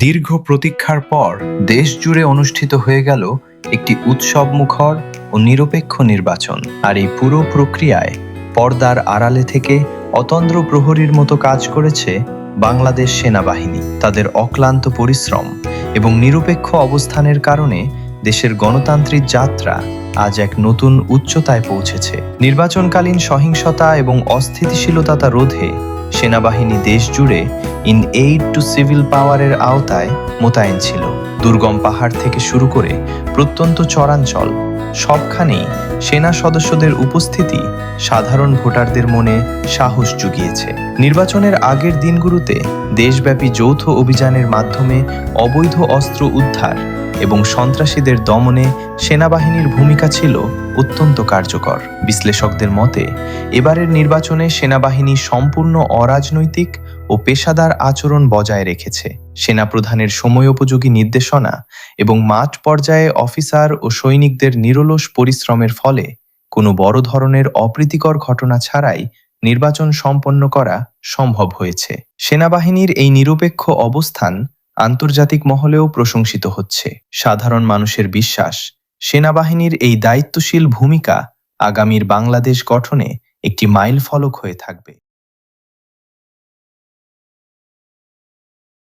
দীর্ঘ প্রতীক্ষার পর দেশ জুড়ে অনুষ্ঠিত হয়ে গেল একটি উৎসবমুখর ও নিরপেক্ষ নির্বাচন। আর এই পুরো প্রক্রিয়ায় পর্দার আড়ালে থেকে অতন্দ্র প্রহরীর মতো কাজ করেছে বাংলাদেশ সেনাবাহিনী। তাদের অক্লান্ত পরিশ্রম এবং নিরপেক্ষ অবস্থানের কারণে দেশের গণতান্ত্রিক যাত্রা আজ এক নতুন উচ্চতায় পৌঁছেছে। নির্বাচনকালীন সহিংসতা এবং অস্থিতিশীলতা রোধে সেনাবাহিনী দেশ জুড়ে ইন এইড টু সিভিল পাওয়ারের আওতায় মোতায়েন ছিল। দুর্গম পাহাড় থেকে শুরু করে প্রত্যন্ত চরাঞ্চল সবখানেই সেনা সদস্যদের উপস্থিতি সাধারণ ভোটারদের মনে সাহস জুগিয়েছে। নির্বাচনের আগের দিনগুলোতে দেশব্যাপী যৌথ অভিযানের মাধ্যমে অবৈধ অস্ত্র উদ্ধার এবং সন্ত্রাসীদের দমনে সেনাবাহিনীর ভূমিকা ছিল অত্যন্ত কার্যকর। বিশ্লেষকদের মতে এবারের নির্বাচনে সেনাবাহিনী সম্পূর্ণ অরাজনৈতিক ও পেশাদার আচরণ বজায় রেখেছে। সেনাপ্রধানের সময়োপযোগী নির্দেশনা এবং মাঠ পর্যায়ে অফিসার ও সৈনিকদের নিরলস পরিশ্রমের ফলে কোনো বড় ধরনের অপ্রীতিকর ঘটনা ছাড়াই নির্বাচন সম্পন্ন করা সম্ভব হয়েছে। সেনাবাহিনীর এই নিরপেক্ষ অবস্থান আন্তর্জাতিক মহলেও প্রশংসিত হচ্ছে। সাধারণ মানুষের বিশ্বাস, সেনাবাহিনীর এই দায়িত্বশীল ভূমিকা আগামীর বাংলাদেশ গঠনে একটি মাইলফলক হয়ে থাকবে।